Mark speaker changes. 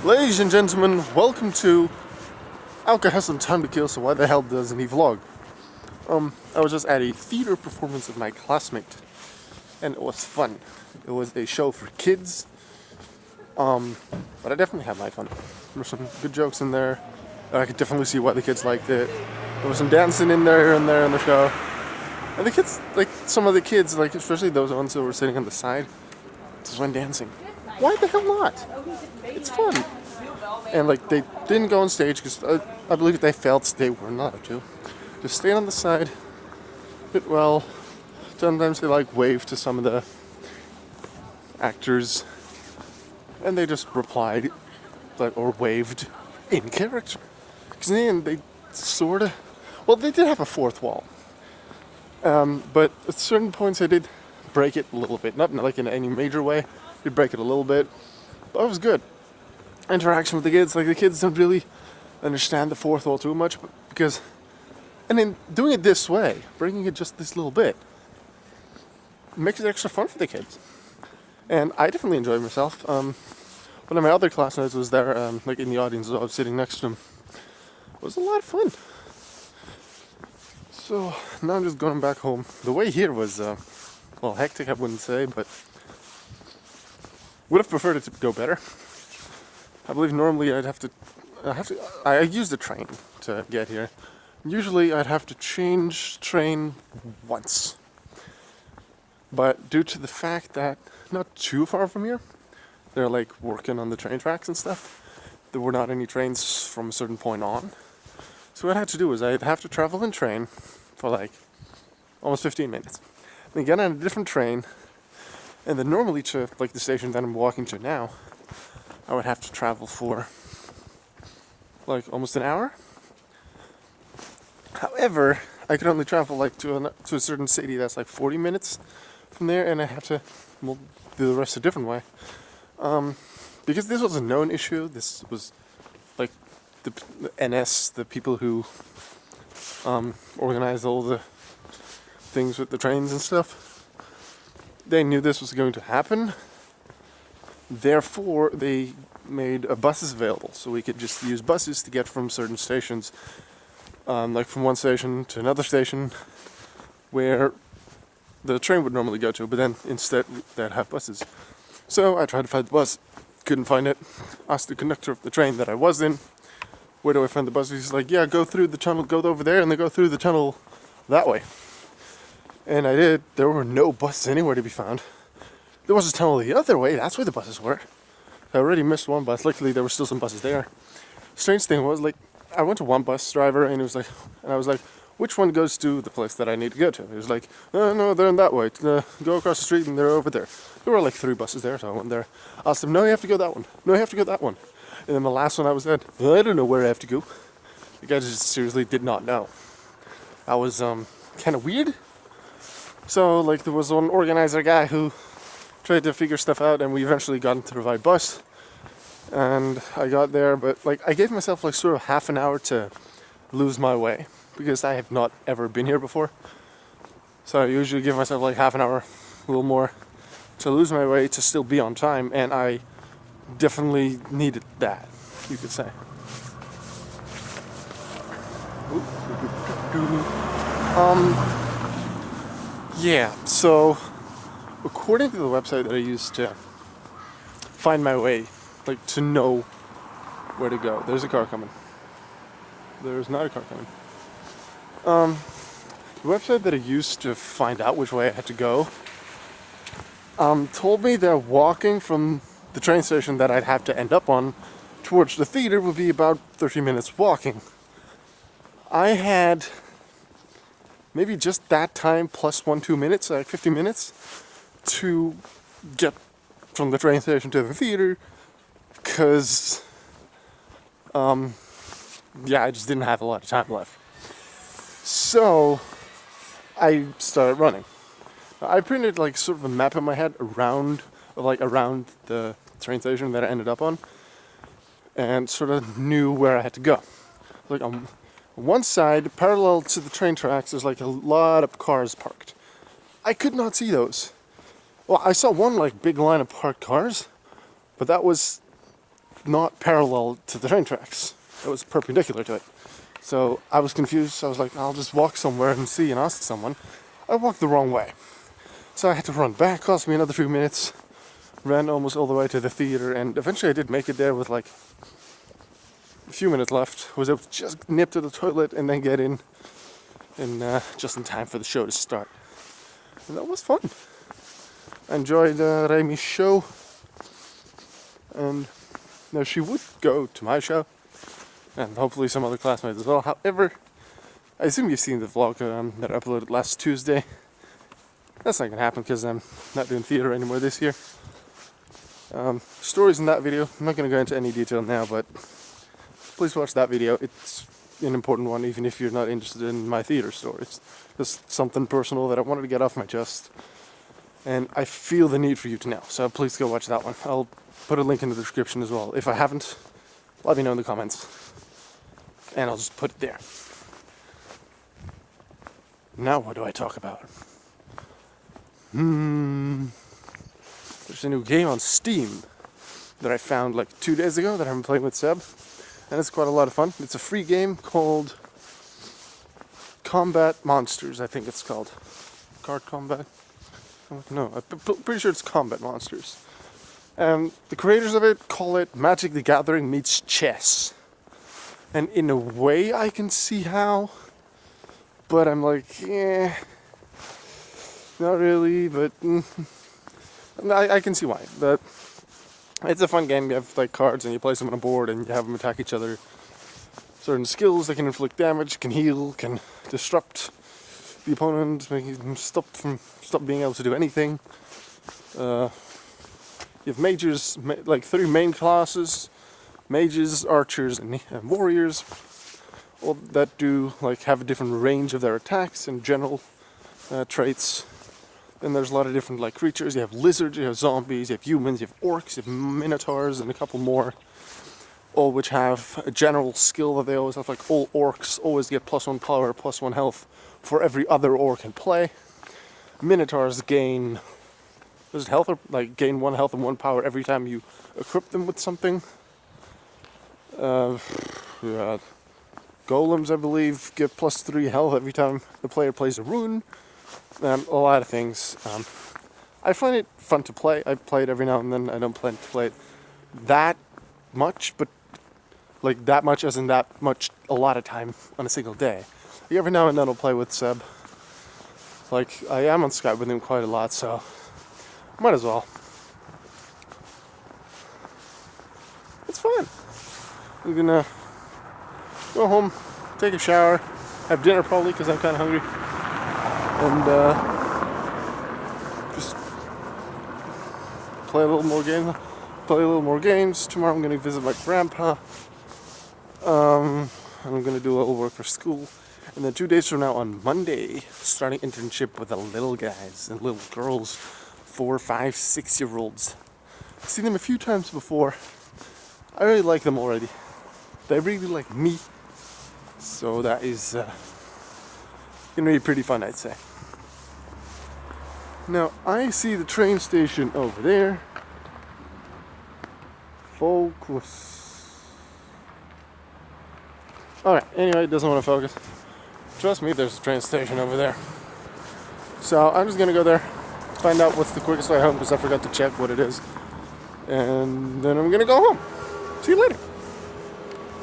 Speaker 1: Ladies and gentlemen, welcome to Alka has some time to kill, so why the hell doesn't he vlog? I was just at a theater performance of my classmate, and it was fun. It was a show for kids, but I definitely had my fun. There were some good jokes in there. I could definitely see why the kids liked it. There was some dancing in there and there in the show. And the kids, like some of the kids, like especially those ones who were sitting on the side, just went dancing. Why the hell not? It's fun. And like they didn't go on stage because I believe they felt they were not allowed to. Just stayed on the side, did well. Sometimes they like waved to some of the actors, and they just replied, like, or waved in character. Because in the end, they sort of, well, they did have a fourth wall. But at certain points, I did break it a little bit. Not like in any major way. I did break it a little bit, but it was good. Interaction with the kids, like the kids don't really understand the fourth wall too much, but because, and then doing it this way, breaking it just this little bit, makes it extra fun for the kids. And I definitely enjoyed myself. One of my other classmates was there, like in the audience, so I was sitting next to him. It was a lot of fun. So now I'm just going back home. The way here was, well, hectic I wouldn't say, but would have preferred it to go better. I believe normally I use the train to get here. Usually I'd have to change train once. But due to the fact that not too far from here, they're like working on the train tracks and stuff, there were not any trains from a certain point on. So what I had to do was I'd have to travel in train for like almost 15 minutes. Then get on a different train, and then normally to like the station that I'm walking to now, I would have to travel for like almost an hour. However, I could only travel like to a certain city that's like 40 minutes from there, and I have to do the rest a different way. Because this was a known issue. This was like the NS, the people who organized all the things with the trains and stuff. They knew this was going to happen. Therefore, they made buses available, so we could just use buses to get from certain stations, like from one station to another station, where the train would normally go to, but then instead they'd have buses. So I tried to find the bus, couldn't find it. Asked the conductor of the train that I was in, where do I find the bus? He's like, yeah, go through the tunnel, go over there, and then go through the tunnel that way. And I did. There were no buses anywhere to be found. There was a tunnel the other way, that's where the buses were. I already missed one bus, luckily there were still some buses there. Strange thing was, like, I went to one bus driver and I was like, which one goes to the place that I need to go to? He was like, no, they're in that way, go across the street and they're over there. There were like 3 buses there, so I went there. I asked him, no, you have to go that one, no, you have to go that one. And then the last one I was at, I don't know where I have to go. The guy just seriously did not know. I was kind of weird. So, like, there was one organizer guy who tried to figure stuff out, and we eventually got into the right bus. And I got there, but, like, I gave myself, like, sort of half an hour to lose my way, because I have not ever been here before. So I usually give myself, like, half an hour, a little more, to lose my way, to still be on time, and I definitely needed that, you could say. Yeah, so according to the website that I used to find my way, like to know where to go, there's a car coming. There's not a car coming. The website that I used to find out which way I had to go told me that walking from the train station that I'd have to end up on towards the theater would be about 30 minutes walking. I had maybe just that time plus 1-2 minutes, like 50 minutes, to get from the train station to the theater, because, yeah, I just didn't have a lot of time left. So, I started running. I printed like sort of a map in my head around the train station that I ended up on, and sort of knew where I had to go. Like on one side, parallel to the train tracks, there's like a lot of cars parked. I could not see those. Well, I saw one like big line of parked cars, but that was not parallel to the train tracks. It was perpendicular to it. So I was confused. I was like, I'll just walk somewhere and see and ask someone. I walked the wrong way. So I had to run back, cost me another 2 minutes. Ran almost all the way to the theater, and eventually I did make it there with like a few minutes left. Was able to just nip to the toilet and then get in just in time for the show to start. And that was fun. I enjoyed Remy's show. And now she would go to my show, and hopefully some other classmates as well. However, I assume you've seen the vlog that I uploaded last Tuesday. That's not gonna happen because I'm not doing theater anymore this year. Stories in that video, I'm not gonna go into any detail now, but please watch that video. It's an important one, even if you're not interested in my theater stories. Just something personal that I wanted to get off my chest, and I feel the need for you to know. So please go watch that one. I'll put a link in the description as well. If I haven't, let me know in the comments, and I'll just put it there. Now what do I talk about? There's a new game on Steam that I found like 2 days ago that I've been playing with Seb, and it's quite a lot of fun. It's a free game called Combat Monsters, I think it's called. Card Combat? No, I'm pretty sure it's Combat Monsters. The creators of it call it Magic the Gathering meets chess. And in a way I can see how, but I'm like, not really, but I can see why. But it's a fun game. You have like cards and you place them on a board and you have them attack each other. Certain skills that can inflict damage, can heal, can disrupt the opponent, making them stop being able to do anything. You have mages, like 3 main classes: mages, archers, and warriors. All that do like have a different range of their attacks and general traits. Then there's a lot of different like creatures. You have lizards, you have zombies, you have humans, you have orcs, you have minotaurs, and a couple more. All which have a general skill that they always have. Like all orcs always get +1 power, +1 health for every other orc in play. Minotaurs gain, does it health or like gain 1 health and 1 power every time you equip them with something. Yeah. Golems, I believe, get +3 health every time the player plays a rune. A lot of things. I find it fun to play. I play it every now and then. I don't plan to play it that much, but like that much as in that much a lot of time on a single day. Like every now and then I'll play with Seb. Like I am on Skype with him quite a lot, so might as well. It's fun. I'm gonna go home, take a shower, have dinner probably because I'm kind of hungry, and just play a little more games. Tomorrow I'm gonna visit my grandpa. And I'm gonna do a little work for school, and then 2 days from now on Monday, starting internship with the little guys and little girls, 4, 5, 6-year-olds. I've seen them a few times before. I really like them already. They really like me. So that is gonna be pretty fun, I'd say. Now I see the train station over there. Focus. Alright, anyway, it doesn't want to focus. Trust me, there's a train station over there. So I'm just gonna go there, find out what's the quickest way home because I forgot to check what it is. And then I'm gonna go home. See you later.